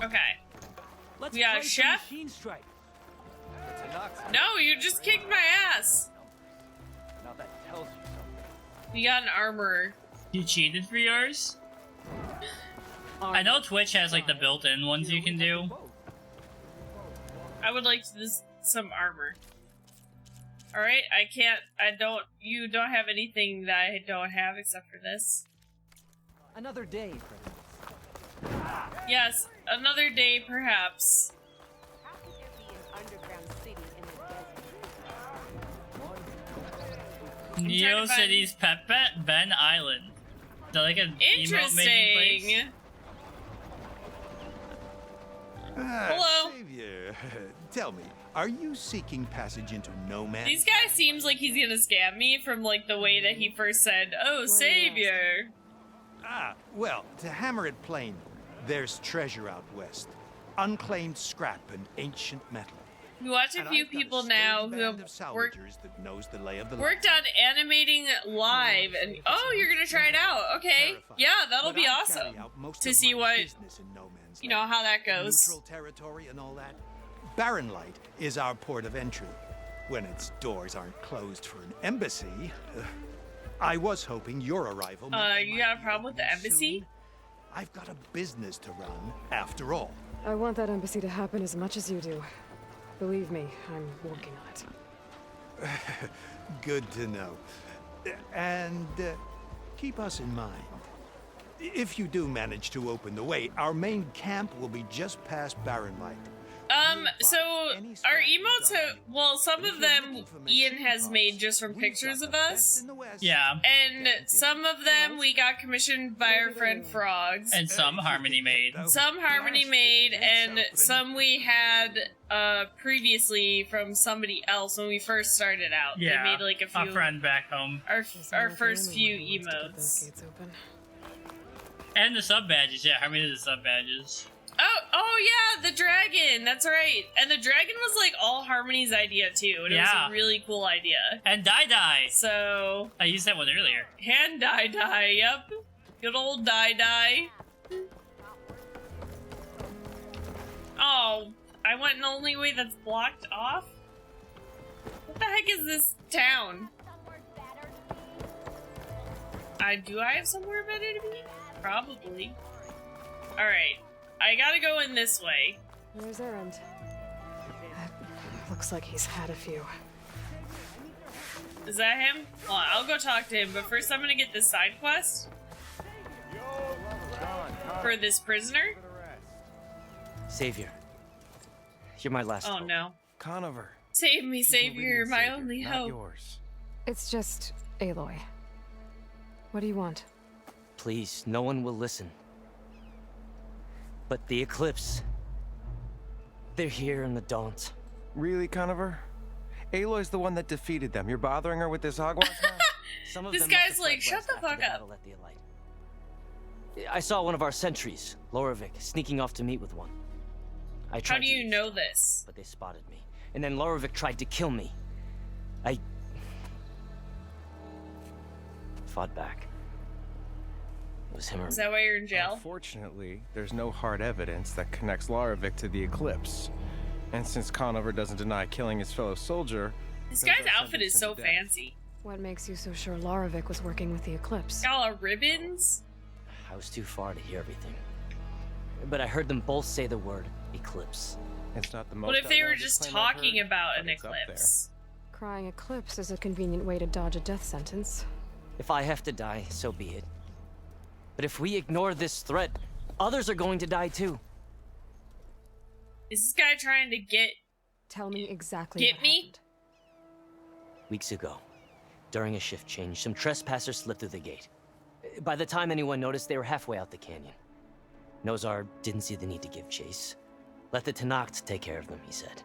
Okay. Let's We got play a some chef? Machine Strike. No, you just kicked my ass. Now that tells you something. You got an armorer. You cheated for yours? I know Twitch has like the built-in ones you can do. I would like some armor. Alright, you don't have anything that I don't have except for this. Another day, friends. Yes, another day perhaps. How could there be an underground city in the desert? Neo City's Pet Ben Island. Is that like an emote making place? Interesting. Hello. Savior, tell me, are you seeking passage into no man's? These guys seems like he's gonna scam me from like the way that he first said, "Oh, savior." Ah, well, to hammer it plain, there's treasure out west, unclaimed scrap and ancient metal. We watch a And few I've got people sturdy now who band have of worked salvagers that knows the lay of the land. on animating live, and oh, you're gonna try it out. Okay, Terrifying. yeah, that'll But be I awesome carry out most to of see my what business in no man's you know land. how that goes. Neutral territory and all that. Barren Light is our port of entry. When its doors aren't closed for an embassy. I was hoping your arrival. You got a problem with the embassy? I've got a business to run, after all. I want that embassy to happen as much as you do. Believe me, I'm working on it. Good to know. And keep us in mind. If you do manage to open the way, our main camp will be just past Barren Light. So our emotes have, well, some of them Ian has made just from pictures of us. Yeah. And some of them we got commissioned by our friend Frogs. And some Harmony made. Some Harmony made, and some we had previously from somebody else when we first started out. Yeah. They made like a few. A friend back home. Our Guess I'm not the first only few one who wants to get those emotes. gates open. And the sub badges, yeah, Harmony did the sub badges. Oh yeah, the dragon. That's right. And the dragon was like all Harmony's idea too, and it was Yeah. a really cool idea. And Die. So I used that one earlier. hand die. Yep. Good old die. Oh, I went in the only way that's blocked off? What the heck is this town? Do I have somewhere better to be? Probably. Alright. I gotta go in this way. There's Erend. That looks like he's had a few. Is that him? Hold on, I'll go talk to him, but first I'm gonna get this side quest. For this prisoner? Savior, you're my last Oh hope. no. Conover. Save me, Savior, my only not hope. yours. It's just Aloy. What do you want? Please, no one will listen. But the Eclipse... They're here in the Daunt. Really, Conover? Aloy's the one that defeated them. You're bothering her with this hogwash now? Some of This them must guy's have like, fled shut west the after fuck the up. battle at the Light. I saw one of our sentries, Loravik, sneaking off to meet with one. I tried How do to you leave, know this? but they spotted me. And then Loravik tried to kill me. I... fought back. It was him or Is me. that why you're in jail? Unfortunately, there's no hard evidence that connects Loravik to the Eclipse. And since Conover doesn't deny killing his fellow soldier... This there's guy's no outfit is sentence so to death. fancy. What makes you so sure Loravik was working with the Eclipse? Got all ribbons? I was too far to hear everything. But I heard them both say the word Eclipse. It's not the most What if they were outlandish just claim I've talking heard, about but an it's up there. eclipse? Crying Eclipse is a convenient way to dodge a death sentence. If I have to die, so be it. But if we ignore this threat, others are going to die too. Is this guy trying to get... Tell me exactly Get what me? happened. Weeks ago, during a shift change, some trespassers slipped through the gate. By the time anyone noticed, they were halfway out the canyon. Nozar didn't see the need to give chase. Let the Tenakth take care of them, he said.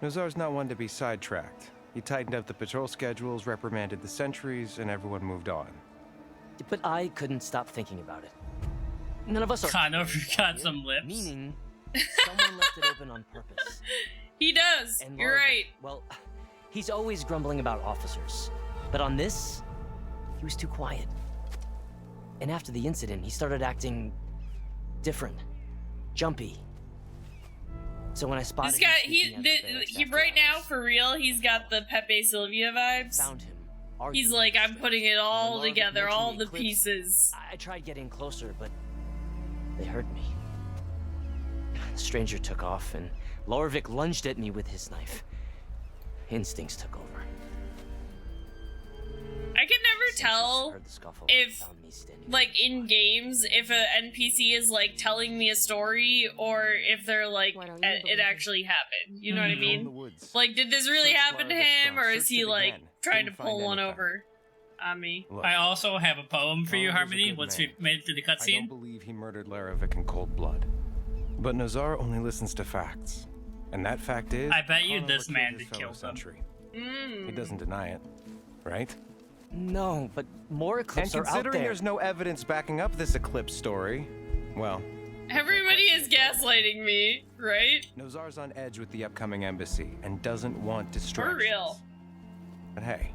Nozar's not one to be sidetracked. He tightened up the patrol schedules, reprimanded the sentries, and everyone moved on. But I couldn't stop thinking about it. None of us are... Conover got some lips. Meaning, someone left it open on purpose. He does. And You're Loravik, right. Well, he's always grumbling about officers. But on this, he was too quiet. And after the incident, he started acting different. jumpy. So when I spotted This guy, him sneaking out the barracks he after right now hours, for real, he's got the Pepe Sylvia vibes. found him. He's arguing like, with I'm the putting it Stranger. all When Lara together, mentioned all the the eclipse, pieces. I tried getting closer, but they heard me. The stranger took off, and Lorvik lunged at me with his knife. Instincts took over. I can never Senses tell heard the scuffle if, and found me standing like, there. in games, if a NPC is, like, telling me a story, or if they're like, Why don't you it believe it? actually happened. You know what I Mhm. mean? From the woods. Like, did this really Searched happen to Laravik's him, stuff, or is searched he, it like, again. trying to Didn't pull find one anything. over on me? Look, I also have a poem for you, Ronald was a Harmony, good once man. we made it through the I don't cutscene. believe he murdered Larovic in cold blood. But Nazar only listens to facts. And that fact is, I bet you Conover this killed man his did fellow kill them. sentry. He Mm. doesn't deny it, right? No, but more And eclipses are out considering there. there's no evidence backing up this eclipse story, well, Everybody is gaslighting me, right? Nazar's on edge with the upcoming embassy and doesn't want For distractions. real. But hey,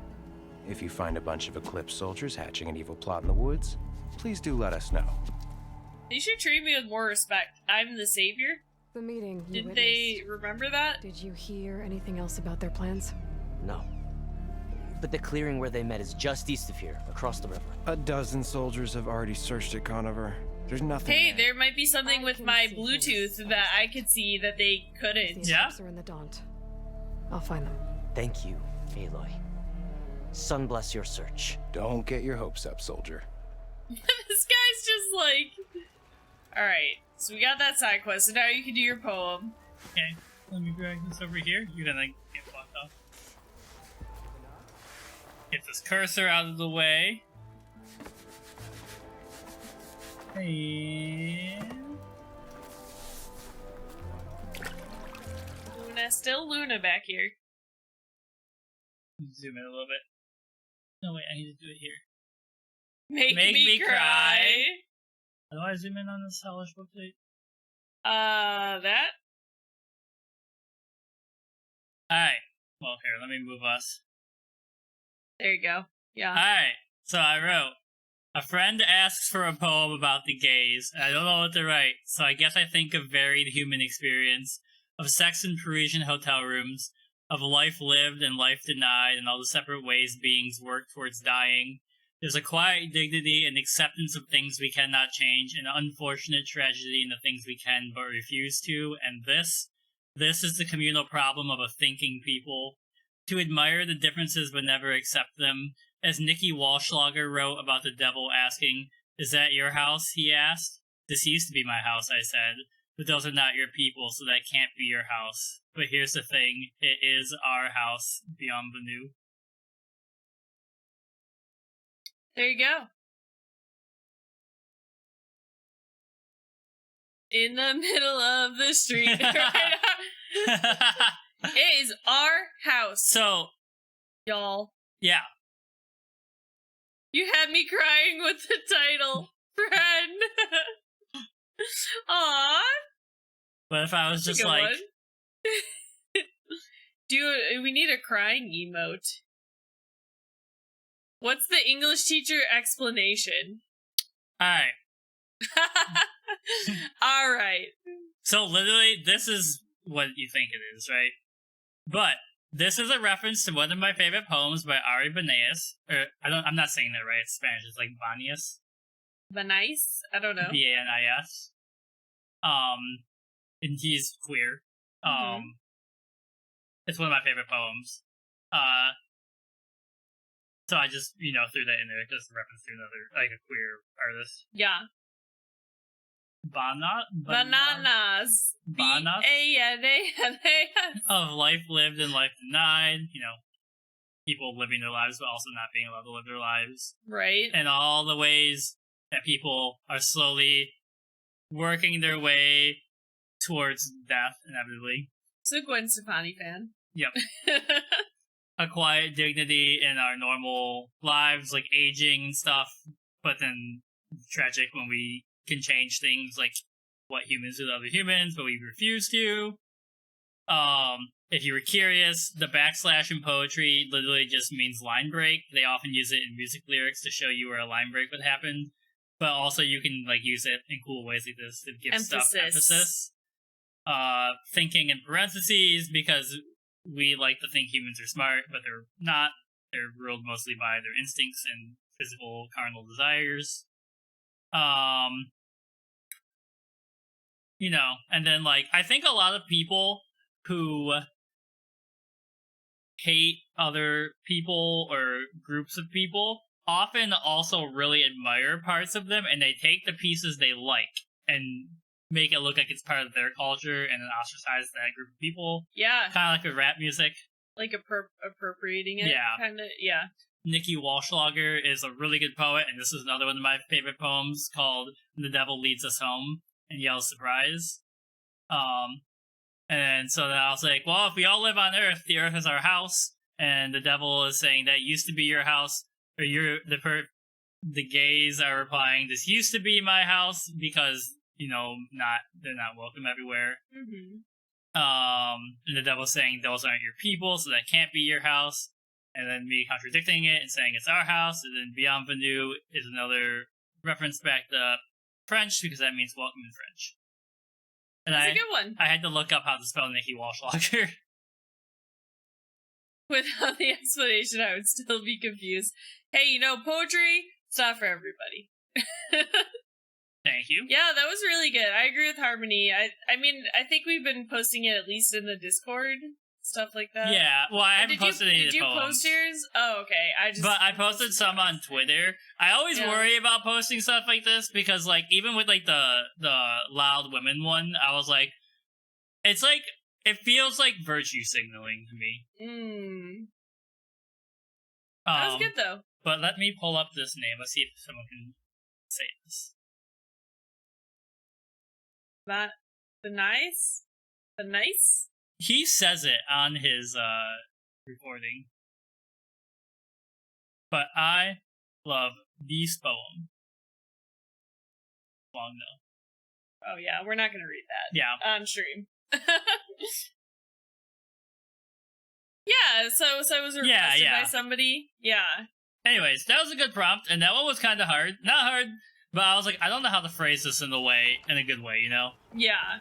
if you find a bunch of eclipse soldiers hatching an evil plot in the woods, please do let us know. They should treat me with more respect. I'm the savior. The meeting you Did they witnessed. remember that? Did you hear anything else about their plans? No. But the clearing where they met is just east of here, across the river. A dozen soldiers have already searched it, Conover. There's nothing Hey, there. there might be something I with can my see Bluetooth things. that I could see that they couldn't. The Yeah? eclipse are in the Daunt. I'll find them. Thank you, Aloy. Sun bless your search. Don't get your hopes up, soldier. This guy's just like... Alright, so we got that side quest, so now you can do your poem. Okay, let me drag this over here. You're gonna get blocked off. Get this cursor out of the way. And... Luna, still Luna back here. zoom in a little bit. No, wait, I need to do it here. Make me cry. How do I zoom in on this hellish website? That? Alright. Well, here, let me move us. There you go. Yeah. Alright, so I wrote, a friend asks for a poem about the gays, and I don't know what to write, so I guess I think of varied human experience, of sex in Parisian hotel rooms, of life lived and life denied, and all the separate ways beings work towards dying. There's a quiet dignity and acceptance of things we cannot change, and unfortunate tragedy in the things we can but refuse to, and this is the communal problem of a thinking people. To admire the differences but never accept them. As Nikki Walschlager wrote about the devil asking, "Is that your house?" he asked. "This used to be my house," I said. "But those are not your people, so that can't be your house. But here's the thing, it is our house, bienvenue." There you go. In the middle of the street. It is our house, So, y'all. yeah. You had me crying with the title, friend. Aww. But if I was That's a just good like, one. We need a crying emote. What's the English teacher explanation? alright. Alright. So literally, this is what you think it is, right? But this is a reference to one of my favorite poems by Ari Banias. I'm not saying that right. It's Spanish. It's like Banias. Banice? I don't know. Banias. And he's queer. It's one of my favorite poems. So I just, threw that in there, just a reference to another, like a queer artist. Yeah. Bananas? Bananas. B-A-N-A-N-A-S. Of life lived and life denied, people living their lives but also not being allowed to live their lives. Right. And all the ways that people are slowly working their way towards death, inevitably. So Gwen Stefani fan. Yep. A quiet dignity in our normal lives, like aging and stuff, but then tragic when we can change things, like what humans do to other humans, but we refuse to. If you were curious, the backslash in poetry literally just means line break. They often use it in music lyrics to show you where a line break would happen. but also you can like use it in cool ways like this to give stuff Emphasis. emphasis. Thinking in parentheses, because we like to think humans are smart, but they're not. They're ruled mostly by their instincts and physical carnal desires. You know, and then like I think a lot of people who hate other people or groups of people often also really admire parts of them, and they take the pieces they like and make it look like it's part of their culture and then ostracize that group of people. Yeah, Kind of like with rap music. like appropriating it. Yeah. Kind of. Yeah. Nikki Walschlager is a really good poet, and this is another one of my favorite poems called "The Devil Leads Us Home" and yells surprise. And so then I was like, well, if we all live on Earth, the Earth is our house, and the devil is saying that used to be your house, or the gays are replying, this used to be my house, because, you know, they're not welcome everywhere. Mm-hmm. And the devil's saying those aren't your people, so that can't be your house. And then me contradicting it and saying it's our house, and then bienvenue is another reference back to French, because that means welcome in French. And That's a good one. I had to look up how to spell Nikki Walschlager. Without the explanation, I would still be confused. Hey, you know, poetry, it's not for everybody. Thank you. Yeah, that was really good. I agree with Harmony. I mean, I think we've been posting it at least in the Discord, stuff like that. Yeah, well, I haven't posted any of Did the you poems. post yours? Oh, okay. But I posted some on Twitter. I always worry about posting stuff like this because, like, even with like the loud women one, I was like, it's like it feels like virtue signaling to me. That was good though. But let me pull up this name. Let's see if someone can say this. That the nice. He says it on his recording. But I love this poem. Long though. Oh yeah, we're not gonna read that. Yeah. On stream. Yeah, so it was requested by somebody. Yeah. Anyways, that was a good prompt, and that one was kind of hard. Not hard, but I was like, I don't know how to phrase this in a good way, you know? Yeah.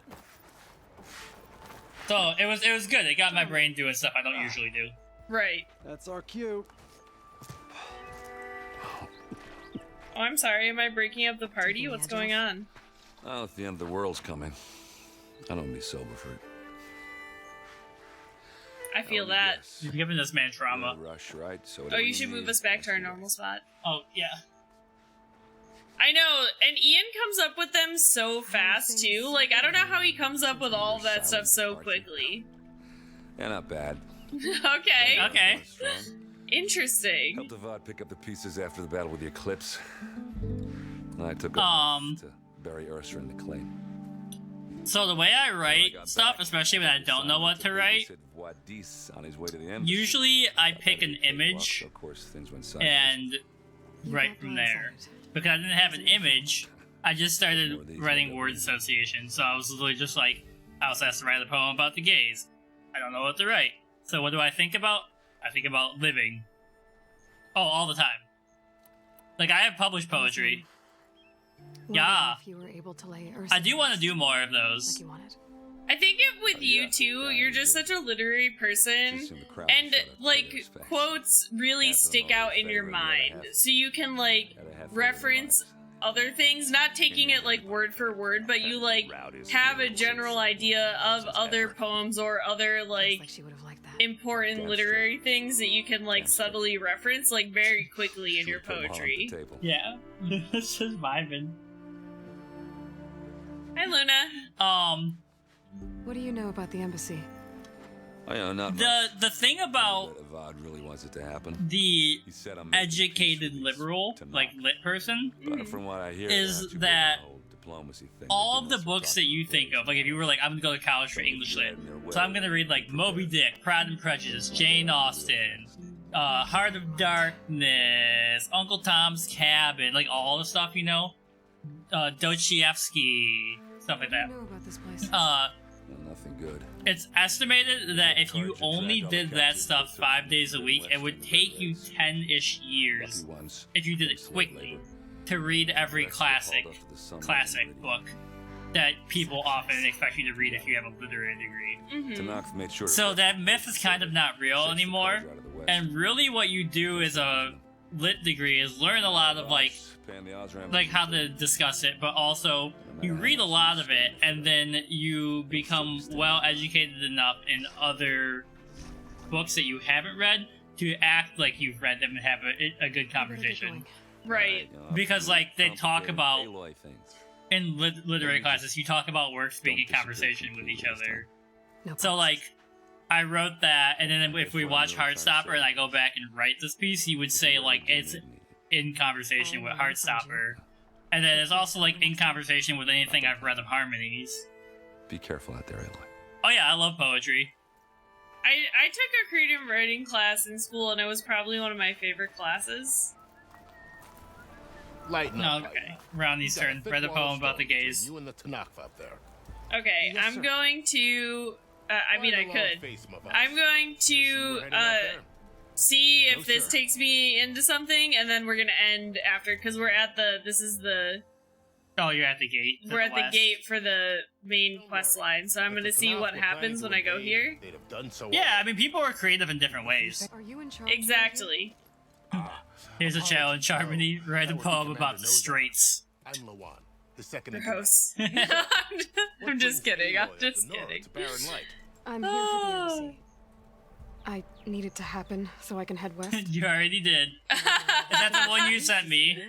So it was good. It got my brain doing stuff I don't usually do. Right. That's our cue. Oh, I'm sorry. Am I breaking up the party? What's going on? Oh, if the end of the world's coming, I don't be sober for it. I feel that. Yes. You've given this man trauma. No rush, right? So Oh, you should move us back to our normal spot. Oh, yeah. I know, and Ian comes up with them so fast, too. Like, I don't know how he comes up with all of that stuff so quickly. Yeah, not bad. Okay. Okay. Interesting. Helped Avad pick up the pieces after the battle with the Eclipse. And I took to bury Ursa in the claim. So the way I write stuff, especially when I don't know what to write, usually I pick an image and write from there. Because I didn't have an image, I just started writing word association. So I was literally just like, I was asked to write a poem about the gays. I don't know what to write. So what do I think about? I think about living. Oh, all the time. Like, I have published poetry. Yeah. If you were able to lay Ursa I do want to do more of those. like you wanted. I think with you, too, you're just such a literary person, and, like, quotes really stick out in your mind. So you can, like, reference other things, not taking it, like, word for word, but you, like, have a general idea of other poems or other, like, important literary things that you can, like, subtly reference, like, very quickly in your poetry. Yeah. It's just vibing. Hi, Luna. What do you know about the embassy? I know not the thing about Avad really wants it to happen. the educated liberal, like lit person, But from what I hear, is that all of the books that you think of, like if you were like, I'm gonna go to college for English lit, so I'm gonna read like Moby Dick, Pride and Prejudice, Jane Austen, Heart of Darkness, Uncle Tom's Cabin, like all the stuff, you know, Dostoevsky, stuff like that. What do you know about this place? Nothing good. It's estimated that if you only did that stuff 5 days a week, it would take you 10-ish years if you did it quickly to read every classic book that people often expect you to read if you have a literary degree. Tanakh made sure So that myth is kind of not real anymore. And really what you do as a lit degree is learn a lot of like how to discuss it, but also you read a lot of it and then you become well educated enough in other books that you haven't read to act like you've read them and have a good conversation. Right. Because like they talk about in literary classes, you talk about works being in conversation with each other. So like, I wrote that, and then if we watch Heartstopper and I go back and write this piece, he would say like it's in conversation with Heartstopper, and then it's also like in conversation with anything I've read of Harmonies. Be careful out there, Aloy. Oh yeah, I love poetry. I took a creative writing class in school, and it was probably one of my favorite classes. Lighten up. Okay, Ronnie's turn. Read a poem about the gays. You and the Tanakh up there. Okay, Yes, I'm sir. going to. I mean, I could. Face my boss. I'm going to Heading out there? see if No, this sir. takes me into something, and then we're gonna end after because we're at the. This is the. Oh, you're at the gate. to We're at the west. gate for the main Don't quest worry. line, so I'm If gonna the see Tanakh what were happens when planning I to go invade, here. They'd have done so Yeah, I already. mean, people are creative in different ways. Are you in charge? Exactly. Here's a challenge, Harmony. Write a That was poem the about commander the knows straits. I'm Lawan, the second in command. Gross. I'm What just brings kidding. I'm Aloy up just the north kidding. to Barren Light? I'm here for the embassy. I need it to happen so I can head west. You already did. Is that the one you sent me?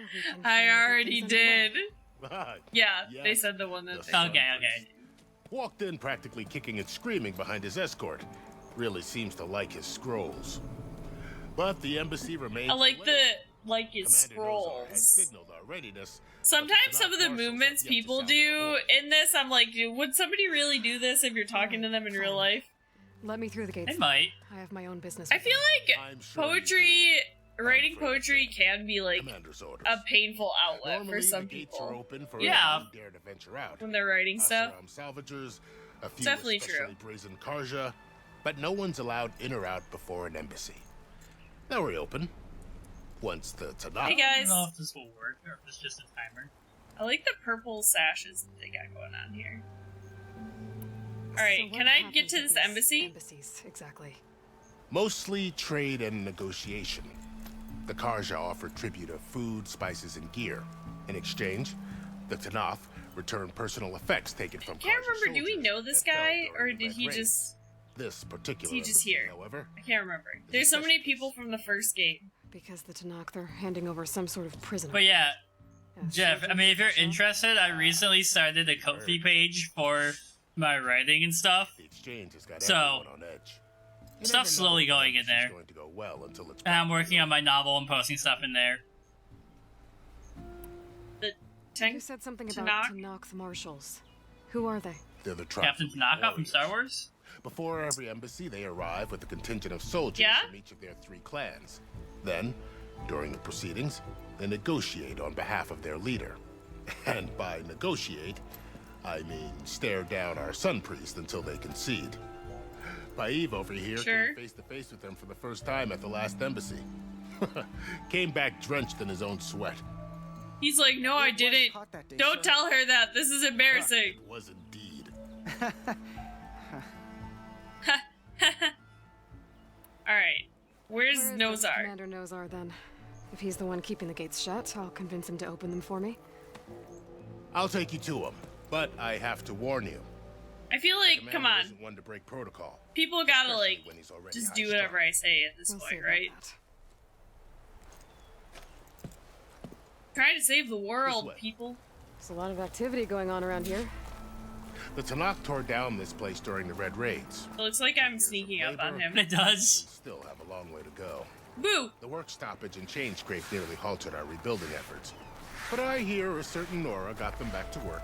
I already did. Right. Yeah, Yeah. they said the one that. The Okay, okay. Walked in practically kicking and screaming behind his escort. Really seems to like his scrolls. But the embassy remains. I like delayed. his Commander Nozar has scrolls. signaled our readiness. Sometimes but the some of the Tanakh marshals movements have yet to people sound their do horn. in this, I'm like, dude, would somebody really do this if you're talking to them in real life? Let me through the gates. I might. I have my own business. I with feel them. like I'm sure you poetry, writing afraid poetry so. can be like Commander's orders. a painful outlet Normally, for some the gates are people open for Yeah. anyone who dare to venture out. when they're writing stuff. Us around salvagers, a few Definitely especially true. brazen Karja, but no one's allowed in or out before an embassy. Now we're open. Once the Tanakh. Hey I guys, don't know if this will work or if it's just a timer. I like the purple sashes that they got going on here. So Alright, what can I happens get to at this these embassy? Embassies, exactly. Mostly trade and negotiation. The Karja offer tribute of food, spices, and gear. In exchange, the Tanakh return personal effects taken from Can't Karja remember, do we soldiers know this that fell guy, during or the did Red he Raids. just... This particular Is he just embassy, here? however, I can't remember. a There's so many special people from the first gate. Because the Tanakh, they're handing over some sort of prisoner. But yeah, As Jeff, I soldiers mean, if you're show- interested, I recently started a Ko-fi page for my writing and stuff. the exchange has got So, everyone on edge. You stuff's never know slowly if going in this is there. going to go well until it's And I'm working on my novel and posting stuff in there. The You tank... said something about Tanakh? Tanakh marshals. Who are they? They're the Captain tribesmen, Tanaka from warriors. Star Wars? Before every embassy, they arrive with a contingent of soldiers Yeah? from each of their 3 clans. Then, during the proceedings, they negotiate on behalf of their leader. And by negotiate, I mean stare down our sun priest until they concede. Paeve over here Sure. came face to face with them for the first time at the last embassy. Came back drenched in his own sweat. He's like, no, I didn't. Don't tell her that. This is embarrassing. It was indeed. Alright. Where's Where is this Nozar? Commander Nozar, then? If he's the one keeping the gates shut, I'll convince him to open them for me. I'll take you to him, but I have to warn you. I feel like, Commander come on. isn't one to break protocol. People gotta, especially like, when he's already just high do strung. whatever I say at this We'll see point, about right? that. Trying to save the This world, way. people. There's a lot of activity going on around here. The Tanakh tore down this place during the Red Raids. It looks like I'm sneaking up on him. It does. We still have a long way to go. Boo! The work stoppage and change scrape nearly halted our rebuilding efforts. But I hear a certain Nora got them back to work.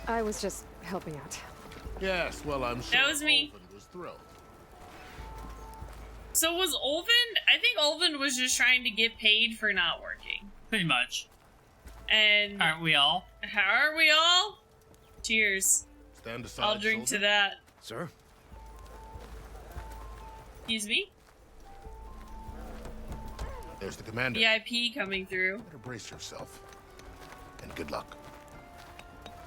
I was just helping out. Yes, well, I'm sure That was me. Olvin was thrilled. So was Olvin? I think Olvin was just trying to get paid for not working. Pretty much. And Aren't we all? how are we all? Cheers. Stand aside, I'll drink to soldier. that. Sir? Excuse me? There's the commander. VIP coming through. Better brace yourself. good luck.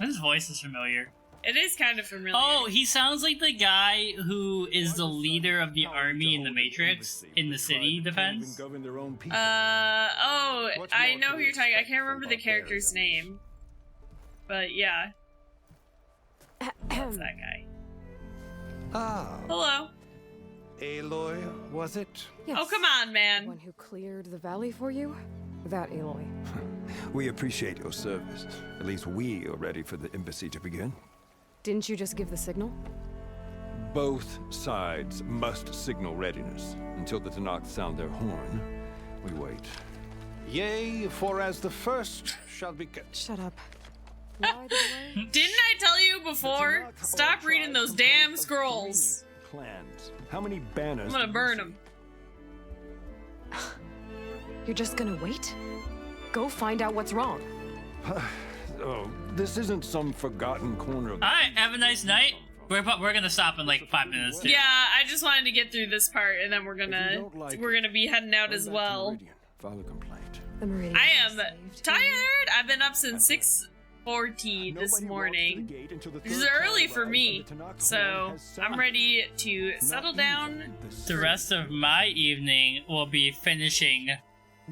His voice is familiar. It is kind of familiar. Oh, he sounds like the guy who is the leader of the army in the Matrix in the city defense. Oh, I know who you're talking. I can't remember the character's name, but yeah, that's that guy. Ah, Hello. Aloy, was it? Yes. Oh, come on, The man. one who cleared the valley for you? That Aloy. We appreciate your service. At least we are ready for the embassy to begin. Didn't you just give the signal? Both sides must signal readiness. Until the Tanakh sound their horn, we wait. Yea, for as the first shall be... Shut up. Why the delay? Didn't I tell you before? Stop reading those damn scrolls. Clans. How many banners? I'm gonna burn them. You're just gonna wait? Go find out what's wrong. Oh, this isn't some forgotten corner of... Alright, have a nice night. We're gonna stop in like 5 minutes. Too. Yeah, I just wanted to get through this part, and then we're gonna be heading out as well. File a complaint. The Meridian I am saved. tired. I've been up since 6:40 this morning. This is early for me, so I'm ready to settle down. The rest of my evening will be finishing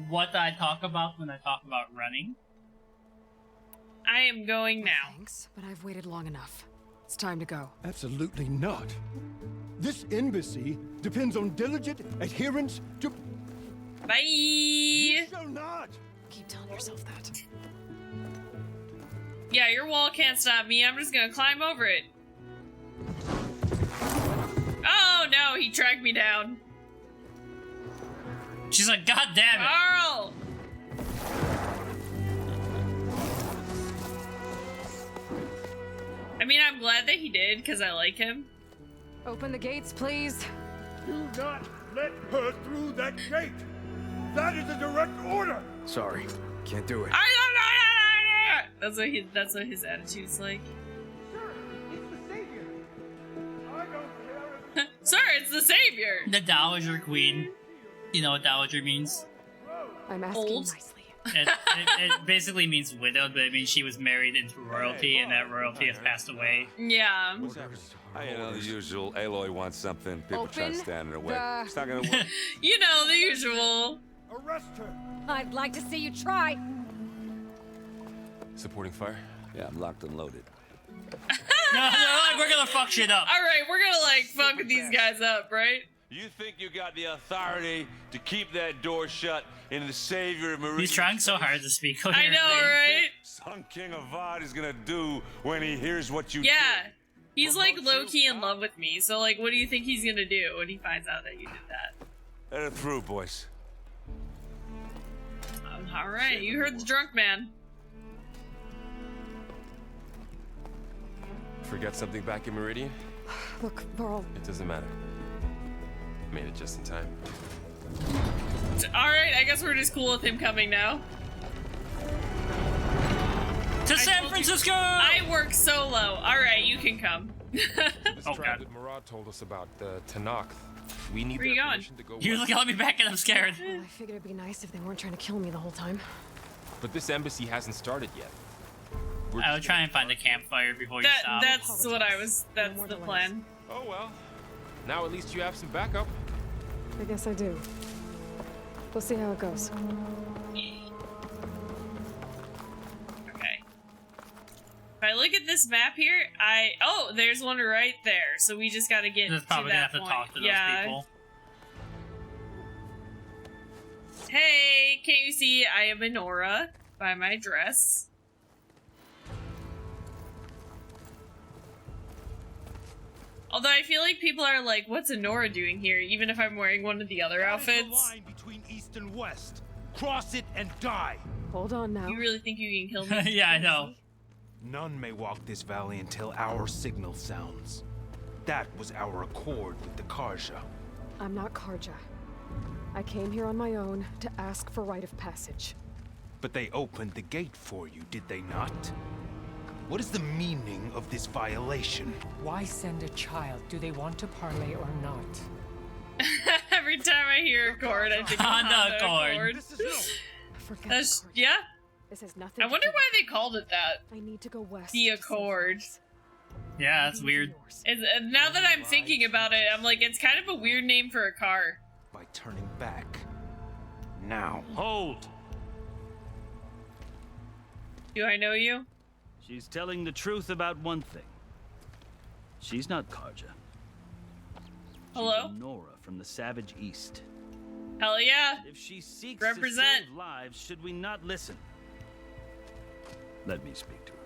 what I talk about when I talk about running. I am going now. Thanks, but I've waited long enough. It's time to go. Absolutely not. This embassy depends on diligent adherence to... Bye. You shall not! Keep telling yourself that. Yeah, your wall can't stop me. I'm just gonna climb over it. Oh no, he tracked me down. She's like, God damn it! Carl! I mean, I'm glad that he did, because I like him. Open the gates, please. Do not let her through that gate! That is a direct order! Sorry, can't do it. That's what his attitude's like. Sir, it's the savior! The Dowager Queen. You know what Dowager means? I'm asking Old. nicely. It basically means widowed, but it means she was married into royalty, and that royalty has passed away. Yeah. You know, the usual. Aloy wants something. People try to Open stand in her way. the- It's not gonna work. You know, the usual. Arrest her! I'd like to see you try. Supporting fire? Yeah, I'm locked and loaded. No, we're gonna fuck shit up. Alright, we're gonna, like, fuck these guys up, right? You think you got the authority to keep that door shut in the savior of Maria? He's trying so hard to speak. I know, right? Sun King Avad is gonna do when he hears what you Yeah. He's, like, low-key in love with me, so, like, what do you think he's gonna do when he finds out that you did that? Let it through, boys. Alright, you heard the drunk man. Forget something back in Meridian? Look, Pearl. It doesn't matter. Made it just in time. Alright, I guess we're just cool with him coming now. To San Francisco! I work solo. Alright, you can come. This Oh, tribe God. that Murad told us about, the Tanakh. We need Where you their going? permission to go He was west. like, let me back and I'm scared. I figured it'd be nice if they weren't trying to kill me the whole time. But this embassy hasn't started yet. We're I would just try and find a campfire before you stop. That's what I was. That's more the delays. plan. Oh well. Now at least you have some backup. I guess I do. We'll see how it goes. Okay. If I look at this map here, oh, there's one right there. So we just got to get That's to probably gonna that have to point. talk to those Yeah. people. Hey, can't you see I am Enora by my dress? Although I feel like people are like, what's Enora doing here? Even if I'm wearing one of the other outfits. line between east and west. Cross it and die. Hold on now. You really think you can kill me? Yeah, I know. None may walk this valley until our signal sounds. That was our accord with the Karja. I'm not Karja. I came here on my own to ask for rite of passage. But they opened the gate for you, did they not? What is the meaning of this violation? Why send a child? Do they want to parlay or not? Every time I hear Accord, I think of Honda Honda Accord. Accord. This is no. Forget That's, Karja. yeah, This has nothing I wonder why they called it that. I need to go west. The Accord. Yeah, that's weird. Now that I'm thinking about it, I'm like, it's kind of a weird name for a car. By turning back. Now. Hold! Do I know you? She's telling the truth about one thing. She's not Karja. Hello? She's Nora from the Savage East. Hell yeah. If she seeks Represent. to save lives, should we not listen? Let me speak to her.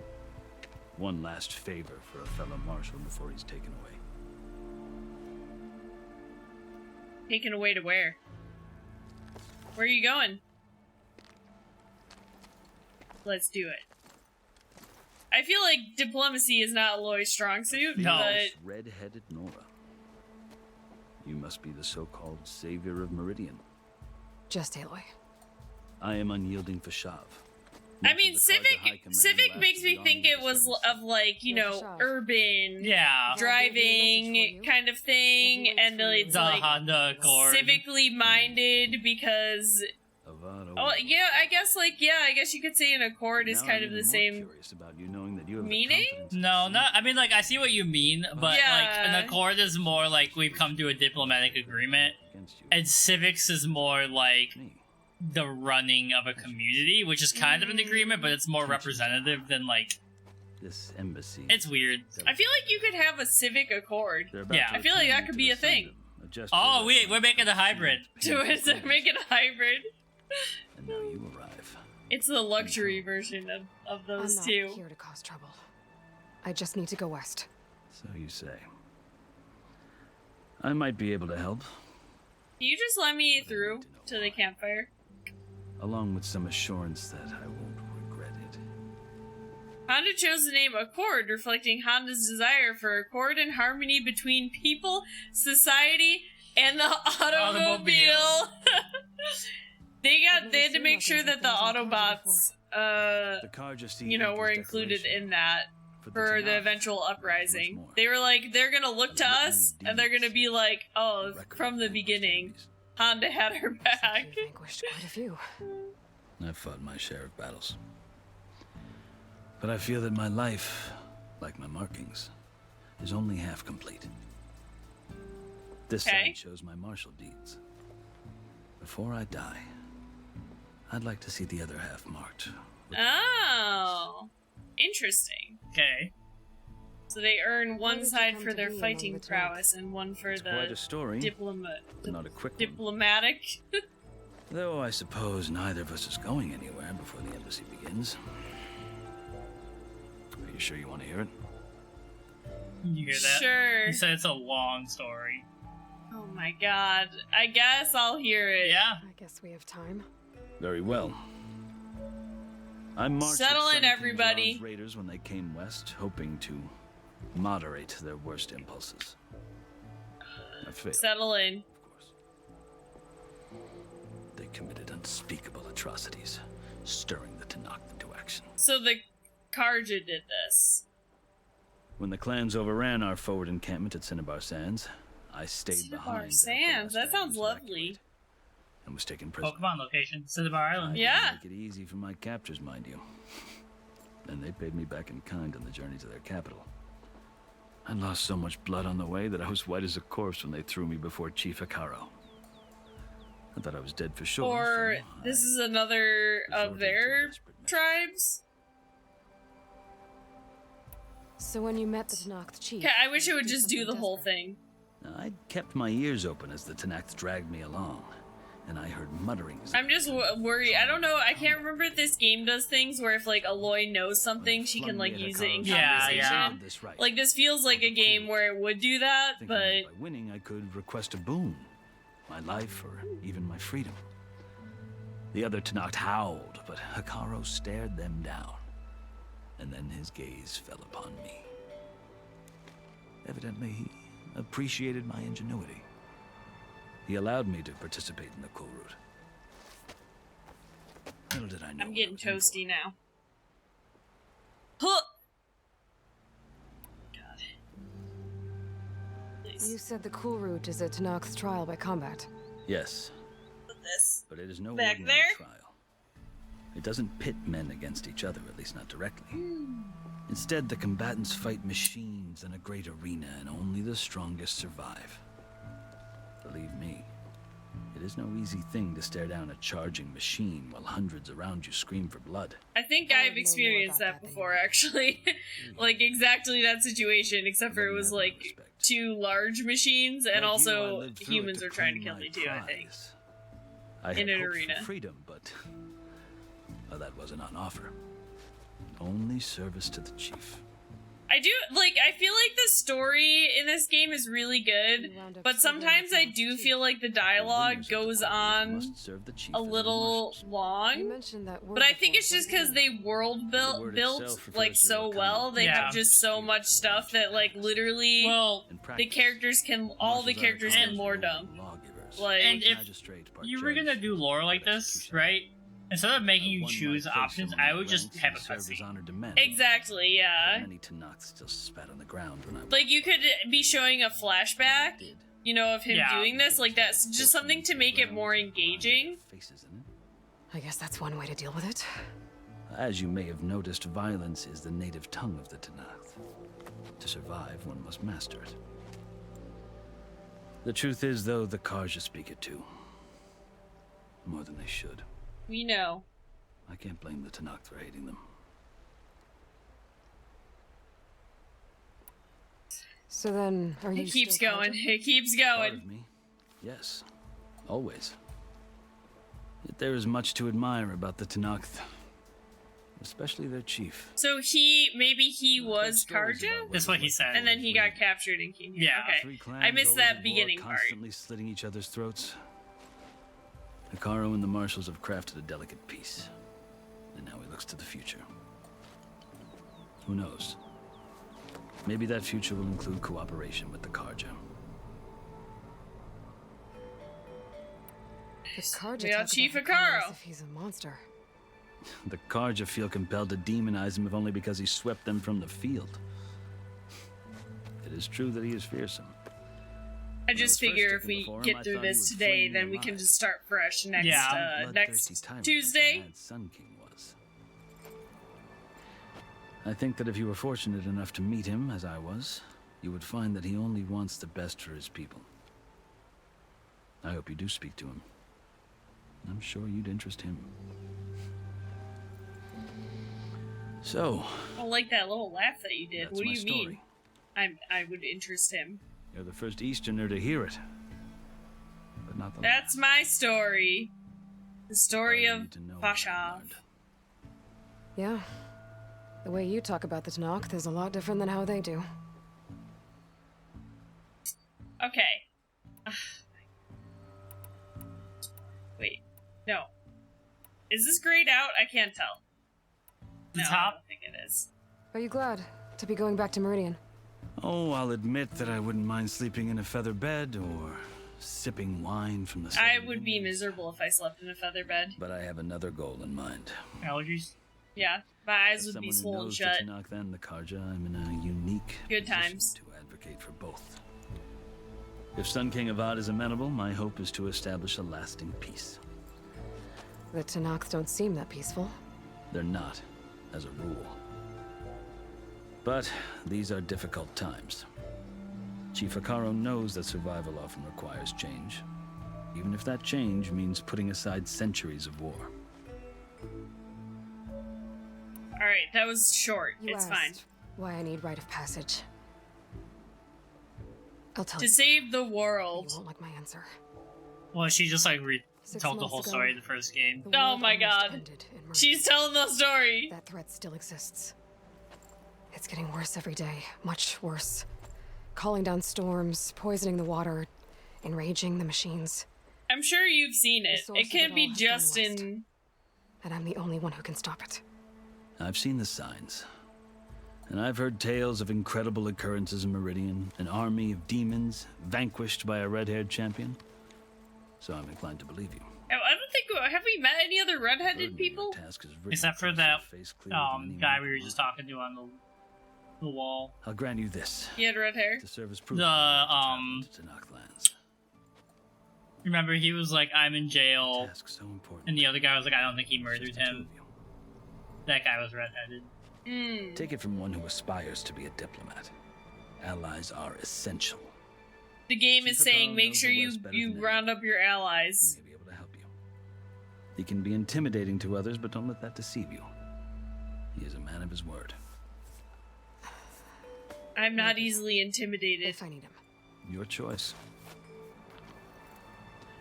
One last favor for a fellow marshal before he's taken away. Taken away to where? Where are you going? Let's do it. I feel like diplomacy is not Aloy's strong suit, No. but... Red-headed Nora. You must be the so-called savior of Meridian. Just Aloy. I am unyielding for Shav. I mean, Civic makes me think it was of, like, you know, urban driving kind of thing, and it's the like Honda Accord. civically minded because... Oh, yeah, I guess you could say an Accord is kind of the same meaning? No, not. I mean, like, I see what you mean, but Yeah. like an Accord is more like we've come to a diplomatic agreement, and Civics is more like the running of a community, which is kind of an agreement, but it's more representative than like. This embassy. It's weird. I feel like you could have a Civic Accord. Yeah, I feel like that could be a thing. Oh, we're making a hybrid. To make it a hybrid. And now you arrive. It's the luxury version of those I'm two. not here to cause trouble. I just need to go west. So you say. I might be able to help, Can you just let me through to the campfire? along with some assurance that I won't regret it. Honda chose the name Accord, reflecting Honda's desire for accord and harmony between people, society, and the automobile. They had to make sure that the Autobots, you know, were included in that for the eventual uprising. They were like, they're gonna look to us, and they're gonna be like, oh, from the beginning, Honda had her back. Vanquished quite a few. I've fought my share of battles. But I feel that my life, like my markings, is only half complete. This side shows my martial deeds. Before I die, I'd like to see the other half marked. Oh, interesting. Okay. So they earn one side for their fighting prowess and one for the quite a story, but not a quick one. diplomatic. Though I suppose neither of us is going anywhere before the embassy begins. Are you sure you want to hear it? You hear that? Sure. He said it's a long story. Oh my god. I guess I'll hear it. Yeah. I guess we have time. Very well. I marched Settle with in, some everybody. King's raiders when they came west, hoping to moderate their worst impulses. I failed. Settle in. Of course. They committed unspeakable atrocities, stirring the Tanakh into action. So the Karja did this. When the clans overran our forward encampment at Cinnabar Sands, I stayed behind. Cinnabar Sands, that sounds lovely. And was taken prisoner. Pokemon location, Cinnabar Island. Yeah. Make it easy for my captors, mind you. And they paid me back in kind on the journey to their capital. I lost so much blood on the way that I was white as a corpse when they threw me before Chief Hikaro. I thought I was dead for sure. Or so this is another of their tribes? So when you met the Tanakh chief... Okay, I wish it would just do the whole thing. I kept my ears open as the Tanakh dragged me along, and I heard mutterings. I'm just worried. I don't know. I can't remember if this game does things where if like Aloy knows something, she can like use it in conversation. Like this feels like a game where it would do that, but By winning, I could request a boon, my life or even my freedom. The other Tanakh howled, but Hikaro stared them down, and then his gaze fell upon me. Evidently, he appreciated my ingenuity. He allowed me to participate in the cool route. Little did I know. I'm getting toasty now. Huh. God. Please. You said the cool route is a Tanakh's trial by combat. Yes. Put this But it is no back ordinary there. trial. It doesn't pit men against each other, at least not directly. Instead, the combatants fight machines in a great arena, and only the strongest survive. Believe me, it is no easy thing to stare down a charging machine while hundreds around you scream for blood. I think I've experienced that before, actually. Like, exactly that situation, except for it was, like, 2 large machines, and also humans are trying to kill me, too, I think. In an arena. Freedom, but well, that wasn't on offer. Only service to the chief. I do, like, I feel like the story in this game is really good, but sometimes I do feel like the dialogue goes on a little long. But I think it's just because they world built like, so well. They have just so much stuff that, like, literally, the characters can, all the characters can lore dump. Like, and if you were gonna do lore like this, right? Instead of making you choose options, I would just have a cutscene. Exactly, yeah. Many Tanakhs still spat on the ground when I like, you could be showing a flashback, you know, of him doing this. Like, that's just something to make it more engaging. I guess that's one way to deal with it. As you may have noticed, violence is the native tongue of the Tanakh. To survive, one must master it. The truth is, though, the Karja speak it too. More than they should. We know. I can't blame the Tanakh for hating them. So then, are you It keeps still going. Karja? It keeps going. Part of me, yes. Always. Yet there is much to admire about the Tanakh. Especially their chief. So maybe he was Karja? That's what he said. And then he got captured and came here. Yeah. Okay. I missed that beginning part. Constantly slitting each other's throats. Hikaru and the marshals have crafted a delicate peace. And now he looks to the future. Who knows? Maybe that future will include cooperation with the Karja. The Karja We got talk Chief about Hikaru as Hikaru. if he's a monster. The Karja feel compelled to demonize him if only because he swept them from the field. It is true that he is fearsome. I just figure if we get through this today, then we can just start fresh next next Tuesday. Sun King was. I think that if you were fortunate enough to meet him, as I was, you would find that he only wants the best for his people. I hope you do speak to him. I'm sure you'd interest him. So, I like that little laugh that you did. that's What do my you story. mean? I would interest him. You're the first Easterner to hear it. But not the That's my story. The story of Pasha. last. Yeah. The way you talk about the Tanakh is a lot different than how they do. Okay. Wait. No. Is this grayed out? I can't tell. The No, I top? don't think it is. Are you glad to be going back to Meridian? Oh, I'll admit that I wouldn't mind sleeping in a feather bed or sipping wine from the I would be miserable if I slept in a feather bed. But I have another goal in mind. Allergies? Yeah, my eyes As would be someone who swollen knows shut. the Tanakh and the Karja, I'm in a unique Good position times. to advocate for both. If Sun King Avad is amenable, my hope is to establish a lasting peace. The Tanakh don't seem that peaceful. They're not, as a rule. But these are difficult times. Chief Hikaru knows that survival often requires change, even if that change means putting aside centuries of war. Alright, that was short. You It's asked fine. why I need rite of passage. I'll tell To you. save the You world. won't like my answer. Well, she just like 6 told the months whole ago, story in the first game. the Oh world my almost god. ended in Meridian. She's telling the story. That threat still exists. It's getting worse every day. Much worse. Calling down storms, poisoning the water, enraging the machines. I'm sure you've seen The it. source It of can't it be all has been just lost. in... And I'm the only one who can stop it. I've seen the signs. And I've heard tales of incredible occurrences in Meridian, an army of demons vanquished by a red-haired champion. So I'm inclined to believe you. I don't think... Have we met any other redheaded people? Except for that guy we were just talking to on the wall. I'll grant you this. He had red hair. To serve as proof The to Tanakh lands. remember he was like, I'm in jail, Task so important. and the other guy was like, I don't think he murdered him. That guy was redheaded. Take it from one who aspires to be a diplomat. Allies are essential. The game is saying make sure you round up your allies. He may be able to help you. He can be intimidating to others, but don't let that deceive you. He is a man of his word. I'm not easily intimidated. If I need him. Your choice.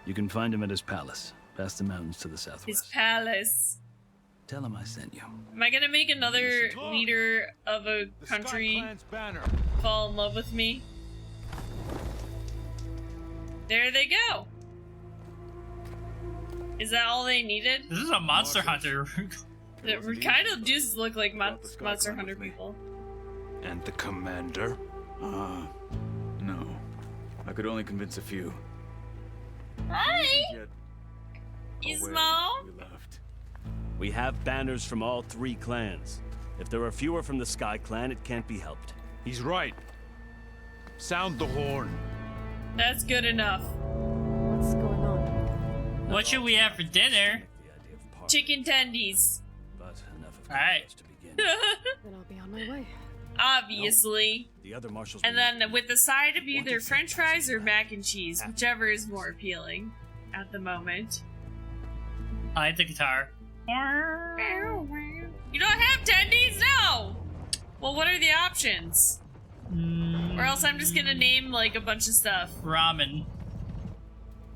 You can find him at his palace, past the mountains to the southwest. His palace. Tell him I sent you. Am I gonna make another leader of a country fall in love with me? There they go. Is that all they needed? This is a Monster Hunter. It kind of just look like Monster Hunter people. And the commander? No. I could only convince a few. Hi! Ismo? We have banners from all 3 clans. If there are fewer from the Sky Clan, it can't be helped. He's right. Sound the horn. That's good enough. What's going on? What should we have for dinner? Chicken tendies. But enough of Alright. to begin. Then I'll be on my way. Obviously. The other marshals. And then with the side of either French fries or mac and cheese, whichever is more appealing at the moment. I like the guitar. You don't have tendies? No! Well, what are the options? Or else I'm just gonna name, like, a bunch of stuff. Ramen.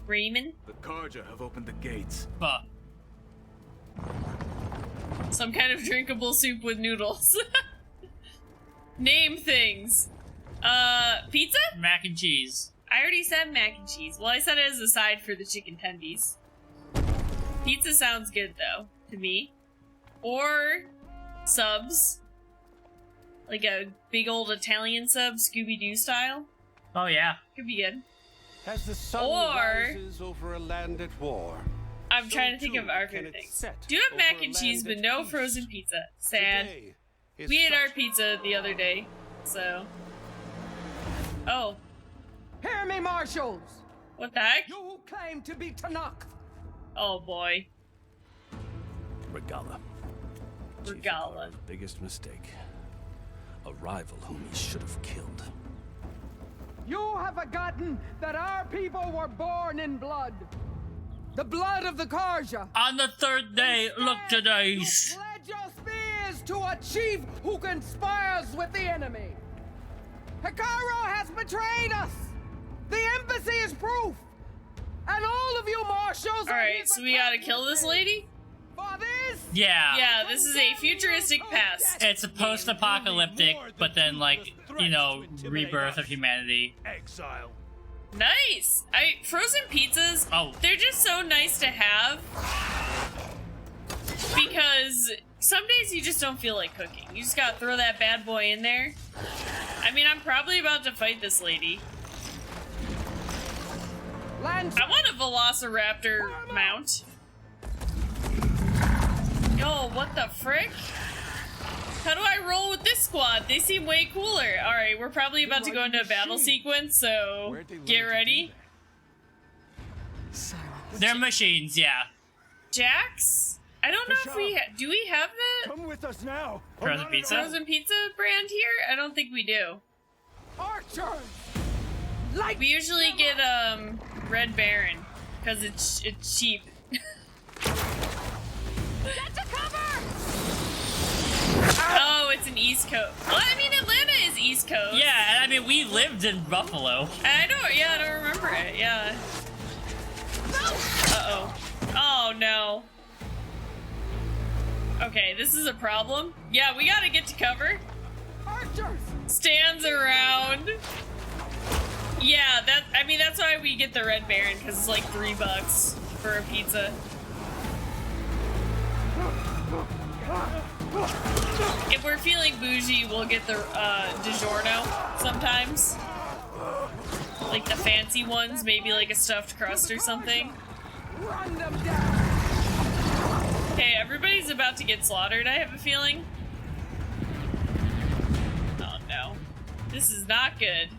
Ramen? The Karja have opened the gates. Fuck. Some kind of drinkable soup with noodles. Name things. Pizza? Mac and cheese. I already said mac and cheese. Well, I said it as a side for the chicken tendies. Pizza sounds good, though, to me. Or subs. Like a big old Italian sub, Scooby-Doo style. Oh, yeah. Could be good. As the sun rises over a land at war, I'm trying to think of our favorite things. Do have mac and cheese, but no frozen pizza. Sad. We ate our pizza the other day, so... Oh. Hear me, marshals! What the heck? You who claim to be Tanakh! Oh boy. Regala. Regala. The biggest mistake. A rival whom he should have killed. You have forgotten that our people were born in blood. The blood of the Karja. On the 3rd day, look to the east. Pledge your spears to a chief who conspires with the enemy. Hikaru has betrayed us. The embassy is proof. And all of you marshals. Alright, so we gotta kill this lady? For this? Yeah. Yeah, this is a futuristic past. It's a post-apocalyptic, but then, like, you know, rebirth of humanity. Exile. Nice! Frozen pizzas, they're just so nice to have. Because some days you just don't feel like cooking. You just gotta throw that bad boy in there. I mean, I'm probably about to fight this lady. I want a velociraptor mount. Yo, what the frick? How do I roll with this squad? They seem way cooler. Alright, we're probably about to go into a battle sequence, so get ready. They're machines, yeah. Jax? I don't know if we do we have the Come with us now. Frozen pizza? Frozen pizza brand here? I don't think we do. Archers! We usually get Red Baron because it's cheap. Get to cover! Oh, it's an East Coast. Well, I mean, Atlanta is East Coast. Yeah, and I mean, we lived in Buffalo. I don't. Yeah, I don't remember it. Yeah. Uh-oh. Oh, no. Okay, this is a problem. Yeah, we gotta get to cover. Archers! Stands around. Yeah, I mean, that's why we get the Red Baron, because it's like $3 for a pizza. If we're feeling bougie, we'll get the DiGiorno sometimes. Like the fancy ones, maybe like a stuffed crust or something. Run them down! Okay, everybody's about to get slaughtered, I have a feeling. Oh no. This is not good.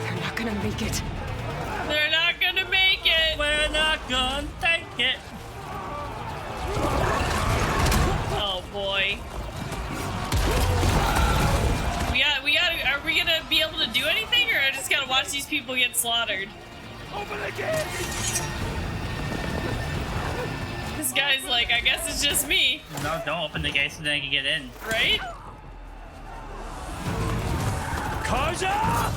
They're not gonna make it. They're not gonna make it! We're not gonna take it. Oh boy. Are we gonna be able to do anything, or I just gotta watch these people get slaughtered? Open the gate! This guy's like, I guess it's just me. No, don't open the gate so they can get in. Right? Kaja!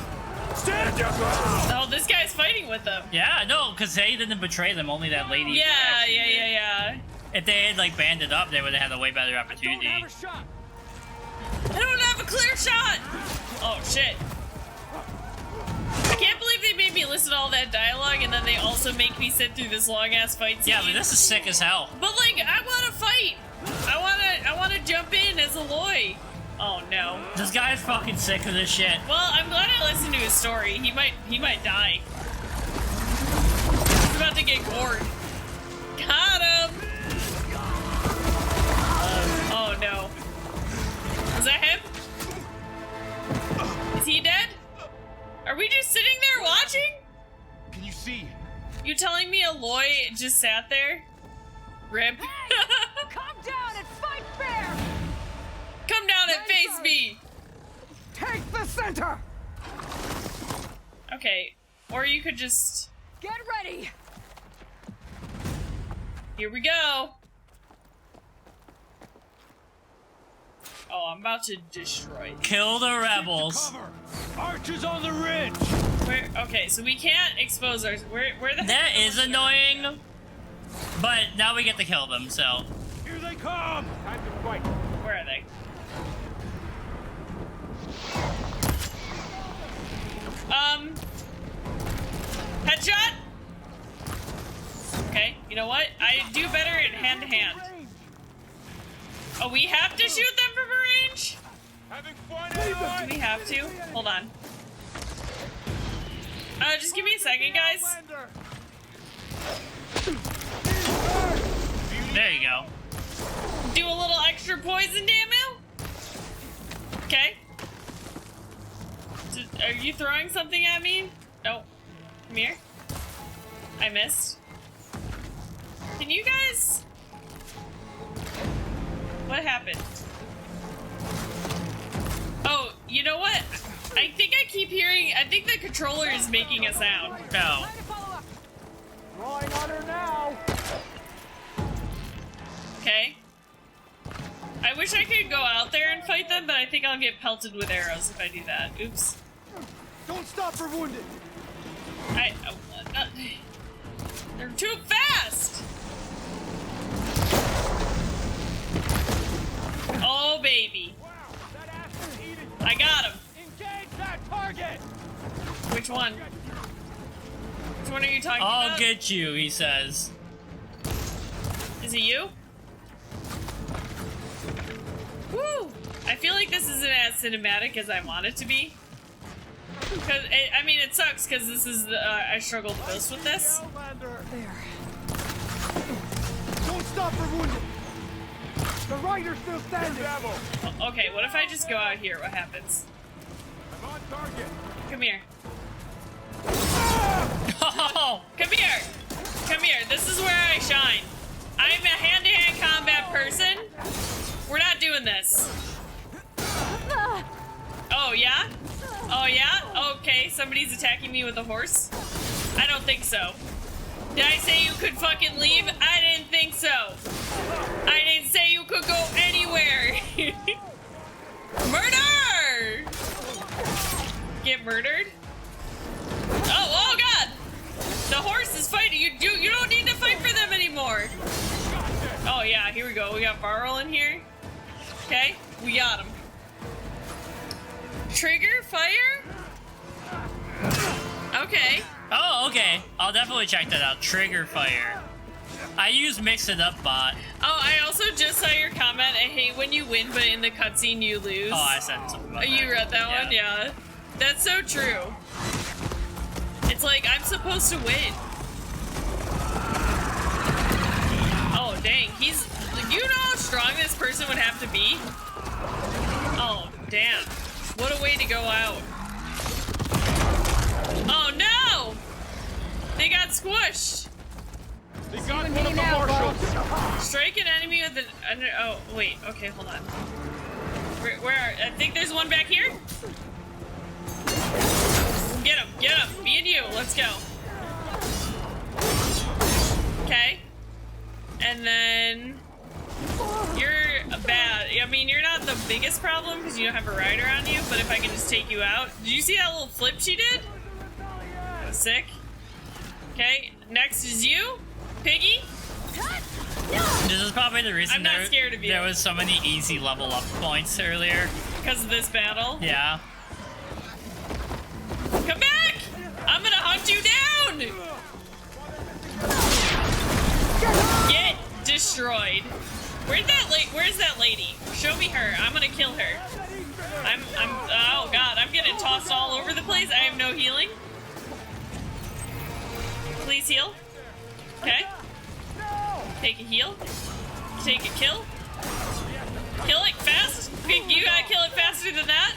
Stand your ground! Oh, this guy's fighting with them. Yeah, no, because they didn't betray them, only that lady. Yeah. If they had, like, banded up, they would have had a way better opportunity. I don't have a clear shot! Oh, shit. I can't believe they made me listen to all that dialogue and then they also make me sit through this long-ass fight scene. Yeah, but this is sick as hell. But, like, I want to fight! I want to jump in as Aloy. Oh, no. This guy's fucking sick of this shit. Well, I'm glad I listened to his story. He might die. He's about to get gored. Got him! Oh, no. Is that him? Is he dead? Are we just sitting there watching? Can you see? You telling me Aloy just sat there? Rip. Hey, come down and fight fair! Come down and face me! Take the center! Okay, or you could just... Get ready! Here we go! Oh, I'm about to destroy. Kill the rebels. Archers on the ridge! Where? Okay, so we can't expose our... Where the That is annoying. But now we get to kill them, so... Here they come! Time to fight! Where are they? Headshot? Okay, you know what? I do better at hand-to-hand. Oh, we have to shoot them from a range? Having fun, Do we have to? Hold on. Just give me a second, guys. There you go. Do a little extra poison damage? Okay. Are you throwing something at me? No. Come here. I missed. Can you guys... What happened? Oh, you know what? I think I keep hearing... I think the controller is making a sound. No. Drawing on her now! Okay. I wish I could go out there and fight them, but I think I'll get pelted with arrows if I do that. Oops. Don't stop for wounded! They're too fast! Oh, baby. I got him. Engage that target! Which one? Which one are you talking about? I'll get you, he says. Is it you? Woo! I feel like this isn't as cinematic as I want it to be. Cause I mean, it sucks because this is I struggled the most with this. There. Don't stop for wounded! The rider's still standing! Okay, what if I just go out here? What happens? I'm on target! Come here. Oh, come here! Come here, this is where I shine. I'm a hand-to-hand combat person. We're not doing this. Oh, yeah? Oh, yeah? Okay, somebody's attacking me with a horse. I don't think so. Did I say you could fucking leave? I didn't think so. I didn't say you could go anywhere. Murder! Get murdered? Oh God! The horse is fighting. You don't need to fight for them anymore. Oh yeah, here we go. We got Barrel in here. Okay, we got him. Trigger fire? Okay. Oh, okay. I'll definitely check that out. Trigger fire. I use Mix It Up bot. Oh, I also just saw your comment. I hate when you win, but in the cutscene you lose. Oh, I said something about that. You read that one? Yeah. That's so true. It's like, I'm supposed to win. Oh, dang. He's... You know how strong this person would have to be? Oh, damn. What a way to go out. Oh, no! They got squished. They got one of the marshals. Strike an enemy with an oh wait, okay, hold on. Where I think there's one back here. Get him, me and you, let's go. Okay. And then you're bad. I mean, you're not the biggest problem because you don't have a rider on you, but if I can just take you out. Did you see that little flip she did? That was sick. Okay, next is you, Piggy. This is probably the reason I'm not scared of you. There was so many easy level up points earlier. Because of this battle? Yeah. Come back! I'm gonna hunt you down! Get destroyed. Where's that lady? Show me her. I'm gonna kill her. Oh god, I'm getting tossed all over the place. I have no healing. Please heal. Okay. Take a heal. Take a kill. Kill it fast. You gotta kill it faster than that.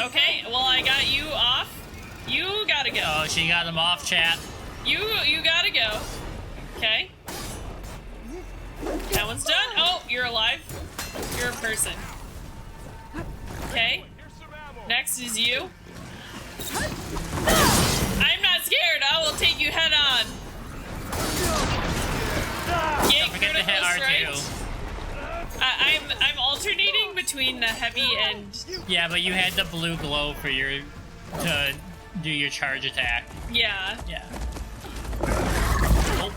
Okay, well I got you off. You gotta go. Oh, she got him off, chat. You gotta go. Okay. That one's done. Oh, you're alive. You're a person. Okay. Next is you. I'm not scared. I will take you head on. Don't forget to hit R2. I'm alternating between the heavy and... Yeah, but you had the blue glow for to do your charge attack. Yeah. Yeah. Oh.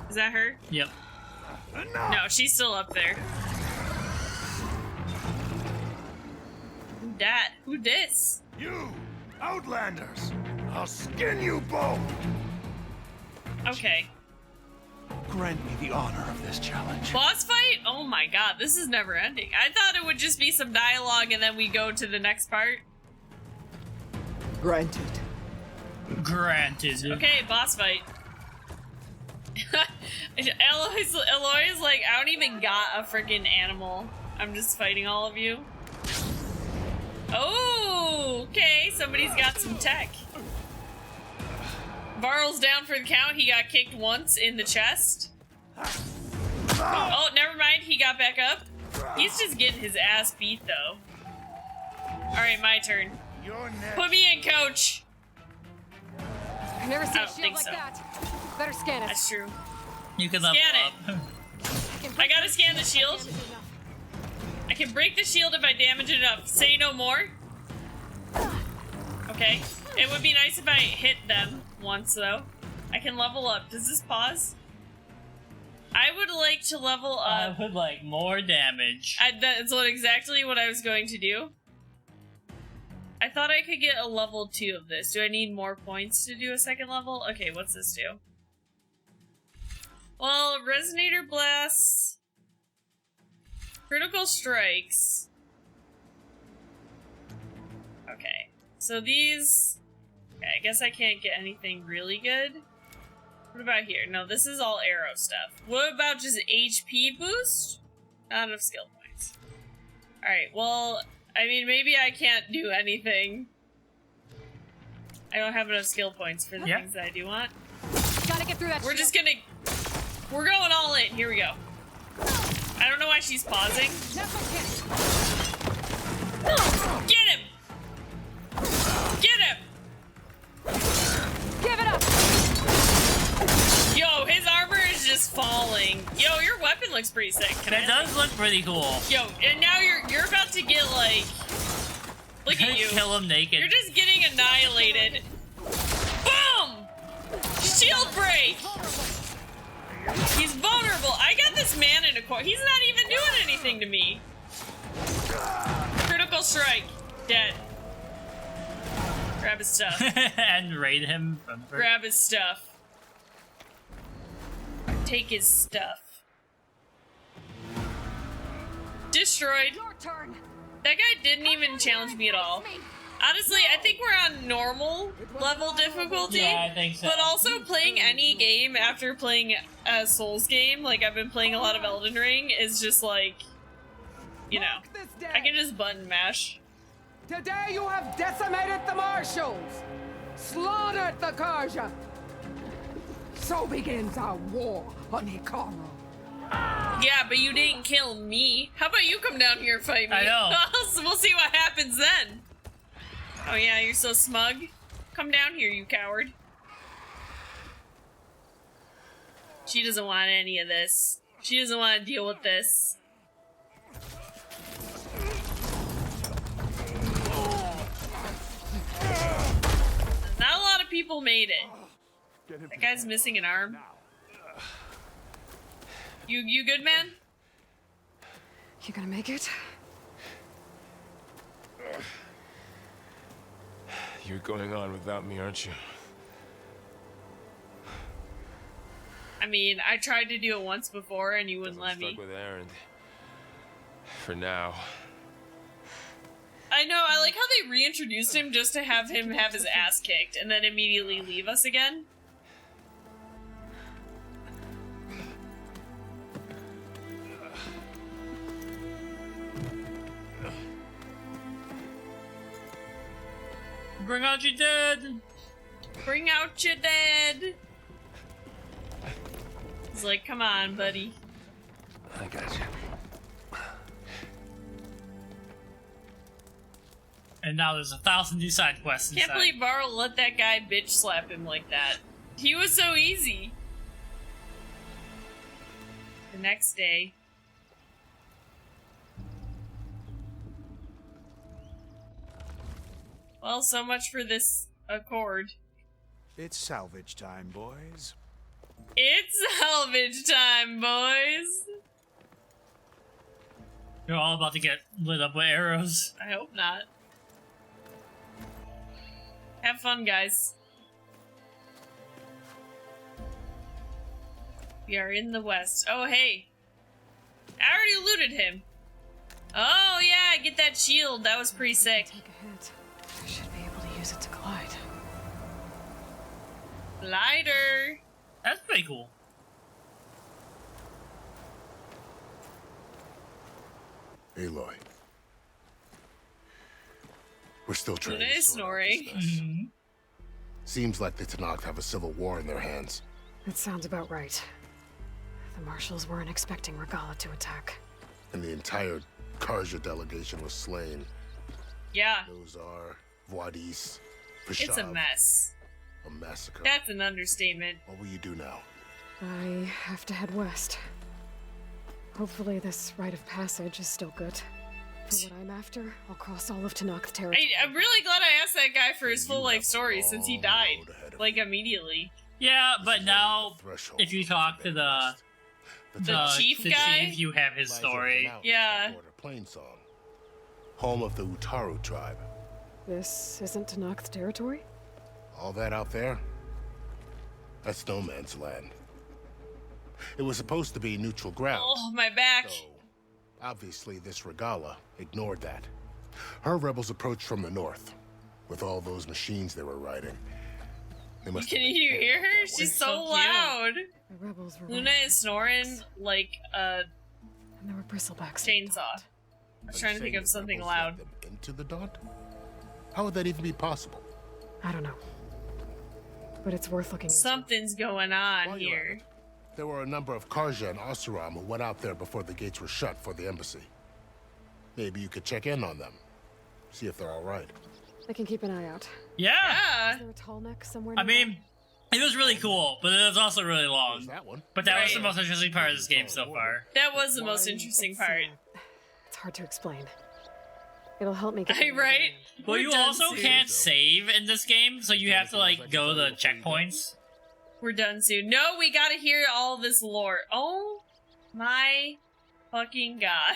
Is that her? Yep. No, she's still up there. Who that? Who this? You! Outlanders! I'll skin you both! Okay. Grant me the honor of this challenge. Boss fight? Oh my god, this is never ending. I thought it would just be some dialogue and then we go to the next part. Granted. Granted. Okay, boss fight. Aloy's like, I don't even got a freaking animal. I'm just fighting all of you. Oh, okay, somebody's got some tech. Varl's down for the count. He got kicked once in the chest. Oh, never mind. He got back up. He's just getting his ass beat, though. Alright, my turn. Put me in, coach. I've never seen a shield like that. Better scan it. That's true. You can level up. I gotta scan the shield. I can break the shield if I damage it enough. Say no more. Okay. It would be nice if I hit them once, though. I can level up. Does this pause? I would like to level up. I would like more damage. That's exactly what I was going to do. I thought I could get a level 2 of this. Do I need more points to do a second level? Okay, what's this do? Well, Resonator Blasts. Critical Strikes. Okay. So these... Okay, I guess I can't get anything really good. What about here? No, this is all arrow stuff. What about just HP boost? Not enough skill points. Alright, well, I mean, maybe I can't do anything. I don't have enough skill points for the things that I do want. Gotta get through that. We're just gonna... We're going all in. Here we go. I don't know why she's pausing. Get him! Get him! Give it up! Yo, his armor is just falling. Yo, your weapon looks pretty sick. It does look pretty cool. Yo, and now you're about to get like... Look at you. Kill him naked. You're just getting annihilated. Boom! Shield break! He's vulnerable. I got this man in a corner. He's not even doing anything to me. Critical strike. Dead. Grab his stuff. And raid him. Grab his stuff. Take his stuff. Destroyed. Your turn. That guy didn't even challenge me at all. Honestly, I think we're on normal level difficulty. Yeah, I think so. But also playing any game after playing a Souls game, like I've been playing a lot of Elden Ring, is just like, you know, I can just button mash. Today you have decimated the marshals. slaughtered the Karja. So begins our war on Hikaru. Yeah, but you didn't kill me. How about you come down here and fight me? I know. We'll see what happens then. Oh yeah, you're so smug. Come down here, you coward. She doesn't want any of this. She doesn't want to deal with this. Not a lot of people made it. That guy's missing an arm. You good, man? You gonna make it? You're going on without me, aren't you? I mean, I tried to do it once before and you wouldn't let me. Stuck with Aaron. For now. I know, I like how they reintroduced him just to have him have his ass kicked and then immediately leave us again. Bring out your dead! Bring out your dead! He's like, come on, buddy. I got you. And now there's 1,000 new side quests inside. Can't believe Varl let that guy bitch slap him like that. He was so easy. The next day. Well, so much for this accord. It's salvage time, boys. It's salvage time, boys! You're all about to get lit up with arrows. I hope not. Have fun, guys. We are in the west. Oh, hey. I already looted him. Oh, yeah, get that shield. That was pretty sick. Take a hit. I should be able to use it to glide. Glider. That's pretty cool. Aloy. We're still trying Luna to is sort out snoring. this mess. Seems like the Tenakth have a civil war in their hands. That sounds about right. The marshals weren't expecting Regala to attack. And the entire Karja delegation was slain. Yeah. Nozar, Voidis, It's a mess. A massacre. That's an understatement. What will you do now? I have to head west. Hopefully this rite of passage is still good. For what I'm after, I'll cross all of Tenakth territory. I'm really glad I asked that guy for his full life story since he died. Like, immediately. Yeah, but now, if you talk to the chief guy? chief, you have his story. Yeah. Plain Song, home of the Utaru tribe. This isn't Tenakth territory? All that out there? That's no man's land. It was supposed to be neutral ground. Oh, my back. So, obviously, this Regala ignored that. Her rebels approached from the north, with all those machines they were riding. They must Can you hear her? She's so loud. The rebels were Luna is snoring like a and there were bristlebacks. chainsaw. I was trying to think of something loud. Into the Daunt? How would that even be possible? I don't know. But it's worth looking into. Something's going on While you're at here. it, there were a number of Karja and Oseram who went out there before the gates were shut for the embassy. Maybe you could check in on them. See if they're all right. I can keep an eye out. Yeah. Is there a tall neck somewhere? I mean, it was really cool, but it was also really long. That one. But that was Right. the most interesting part of this game so far. That was the most interesting part. It's hard to explain. It'll help me get. Right? Well, We're you done also soon. can't save in this game, so you have to like go to the checkpoints. We're done soon. No, we gotta hear all this lore. Oh my fucking god.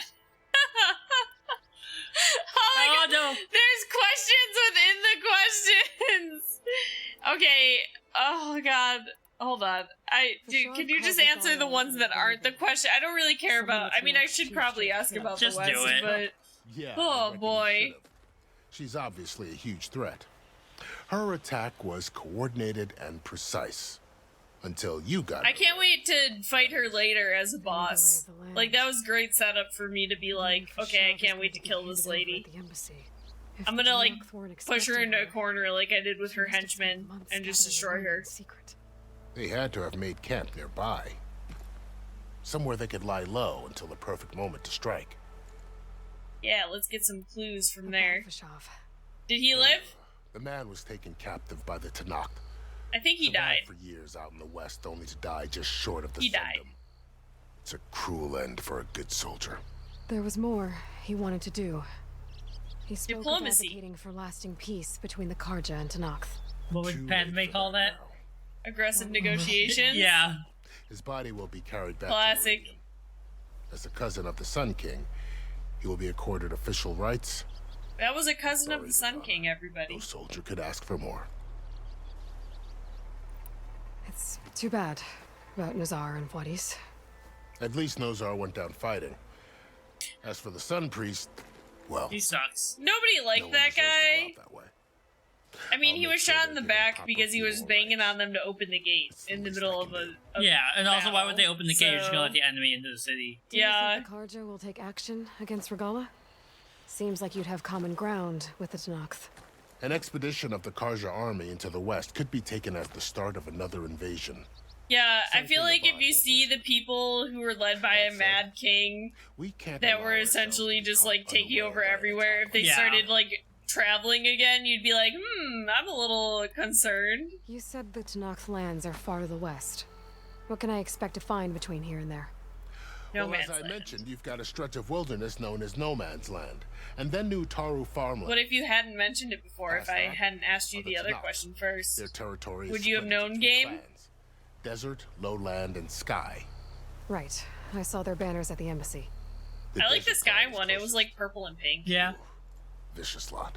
Oh my god. No. There's questions within the questions. Okay. Oh god. Hold on. Can you just answer the ones that aren't the question? I don't really care about. I mean, I should probably ask about Just the do West, it. but Yeah. oh I reckon you boy. should've. She's obviously a huge threat. Her attack was coordinated and precise. Until you got I her. can't wait to fight her later as a boss. Like, that was great setup for me to be like, okay, I can't wait to kill this lady. The embassy. I'm gonna like push her into a corner like I did with her henchmen and just destroy her. They had to have made camp nearby. Somewhere they could lie low until the perfect moment to strike. Yeah, let's get some clues from there. Did he live? The man was taken captive by the Tenakth. I think he died. For years out in the west, only to die just short of the He died. It's a cruel end for a good soldier. There was more he wanted to do. He spoke Diplomacy. of advocating for lasting peace between the Karja and Tenakth. What would Padme call that? Aggressive negotiations? Yeah. His body will be carried back Classic. to Meridian. As a cousin of the Sun King, he will be accorded official rights. That was a cousin of the Sun King, everybody. No soldier could ask for more. It's too bad about Nazar and Wadis. At least Nozar went down fighting. As for the Sun Priest, well, he sucks. Nobody liked that guy. I mean, he was shot in the back because he was banging on them to open the gate in the middle of a Yeah, and also battle, why would they open the gate? You're just so- gonna let the enemy into the city. Do you think the Karja will take action against Regala? Seems like you'd have common ground with the Tenakth. an expedition of the Karja army into the west could be taken as the start of another invasion. Yeah, I feel like if you see the people who were led by a mad king that were essentially just like taking over everywhere, if they started like traveling again, you'd be like, I'm a little concerned. You said the Tenakth lands are far to the west. What can I expect to find between here and there? Well, as I mentioned, you've got a stretch of wilderness known as No Man's Land, and then New Taru farmland. What if you hadn't mentioned it before, if I hadn't asked you the other question first? Their territory is Would you have split known into game? clans: desert, lowland, and sky. Right. I saw their banners at the embassy. I like the sky one, it was like purple and pink. Yeah. Vicious lot.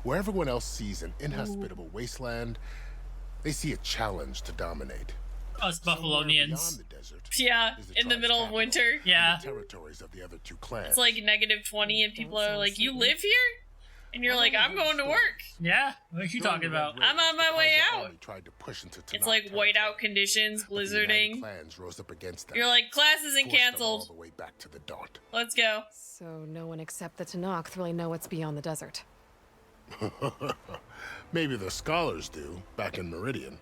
Where everyone else sees an inhospitable wasteland, they see a challenge to dominate. Us Buffalonians. Yeah, in the middle of winter. Yeah. Territories of the other two clans. It's like -20 and people are like, you live here? And you're like, I'm going to work. Yeah? What are you talking about? I'm on my way out. Tried to push into It's like whiteout conditions, blizzarding. clans rose up against them. You're like, class isn't canceled. All the way back to the daunt. Let's go. So no one except the Tenakth really know what's beyond the desert. Maybe the scholars do, back in Meridian.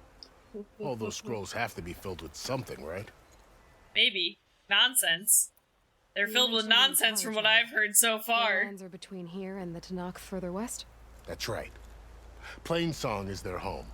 All those scrolls have to be filled with something, right? Maybe. Nonsense. They're filled with nonsense from what I've heard so The far. lands are between here and the Tenakth further west? That's right. Plainsong is their home.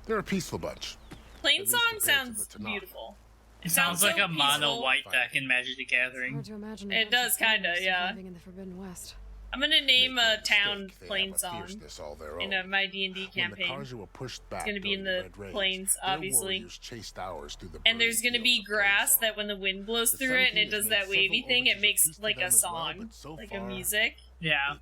They're a peaceful bunch. Plainsong sounds beautiful. It sounds like so a mono peaceful. white deck in Magic the Gathering. Hard to imagine It does kinda, yeah. surviving in the Forbidden West. I'm gonna name a town They have a Plainsong fierceness all their in own. my D&D When the campaign. Karja were pushed back It's gonna be in during the Red Rage, plains, their obviously. warriors chased ours through the And there's burning gonna be fields of grass that when the wind blows through it and it does that wavy thing, it makes like a song, like a music. Yeah.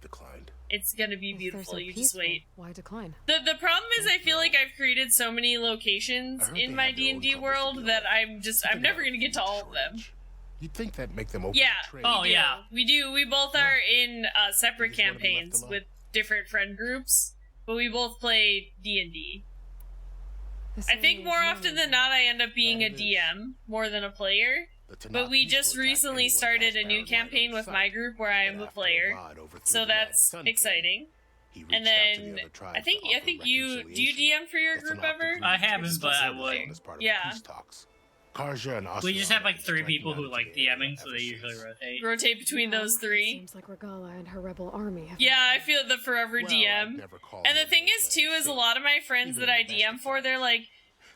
It's gonna be If they're beautiful, so you just peaceful, wait. why decline? The problem is I feel like I've created so many locations in my D&D world that I'm never gonna get to all of them. You'd think that'd make them open Yeah, to trade. we do. We do. We both are in separate campaigns with different friend groups, but we both play D&D. I think more often than not I end up being a DM more than a player. But we just recently started a new campaign with my group where I am a player, so that's exciting. And then I think you DM for your group ever? I haven't, but I would. Yeah. Karja and We just have like 3 people who like DMing, so they usually rotate. Rotate between those 3. Seems like Regala and her rebel army have Yeah, I feel the forever DM. And the thing is too is a lot of my friends that I DM for, they're like,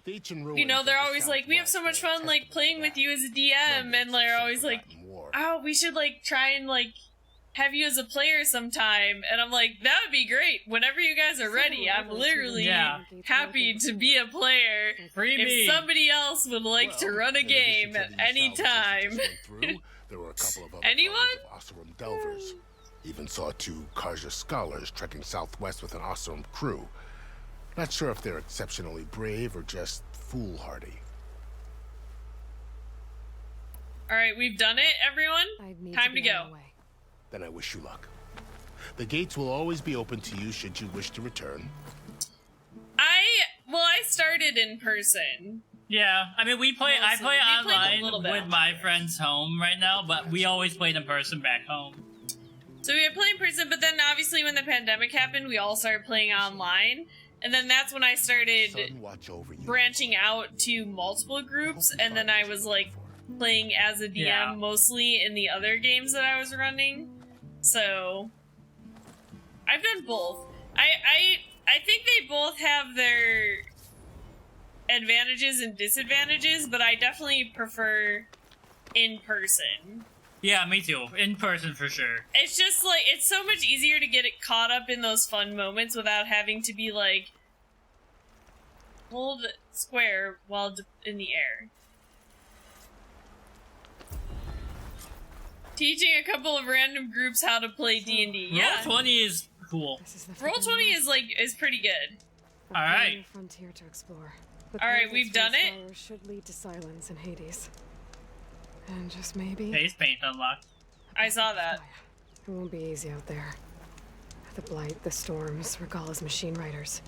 you know, they're always like, we have so much fun like playing with you as a DM, and they're always like, oh, we should like try and like have you as a player sometime. And I'm like, that would be great. Whenever you guys are ready, I'm literally happy to be a player. Free me. If somebody else would like to run a game at any time. There were a couple of other Anyone? parties of Oseram delvers. Even saw 2 Karja scholars trekking southwest with an Oseram crew. Not sure if they're exceptionally brave or just foolhardy. Alright, we've done it, everyone. Time to go. Then I wish you luck. The gates will always be open to you should you wish to return. I started in person. Yeah, I mean, I play Mostly. We played a online little bit with my friend's home right now, but we always played in person back home. So we had play in person, but then obviously when the pandemic happened, we all started playing online. And then that's when I started branching out to multiple groups, and then I was like playing as a DM mostly in the other games that I was running. So I've done both. I think they both have their advantages and disadvantages, but I definitely prefer in person. Yeah, me too. In person for sure. It's just like, it's so much easier to get it caught up in those fun moments without having to be like, hold square while in the air. Teaching a couple of random groups how to play D&D. Yeah. Roll20 is cool. Roll20 is pretty good. All right. Frontier to explore. All right, we've done it. Should lead to silence in Hades. And just maybe face paint unlocked. I saw that. It won't be easy out there. The blight, the storms, Regala's machine riders.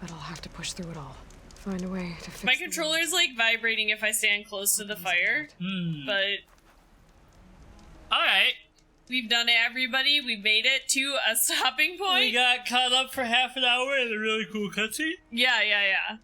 But I'll have to push through it all. Find a way to fix my controller's like vibrating if I stand close to the fire. But alright. We've done it, everybody. We made it to a stopping point. We got caught up for half an hour in a really cool cutscene. Yeah.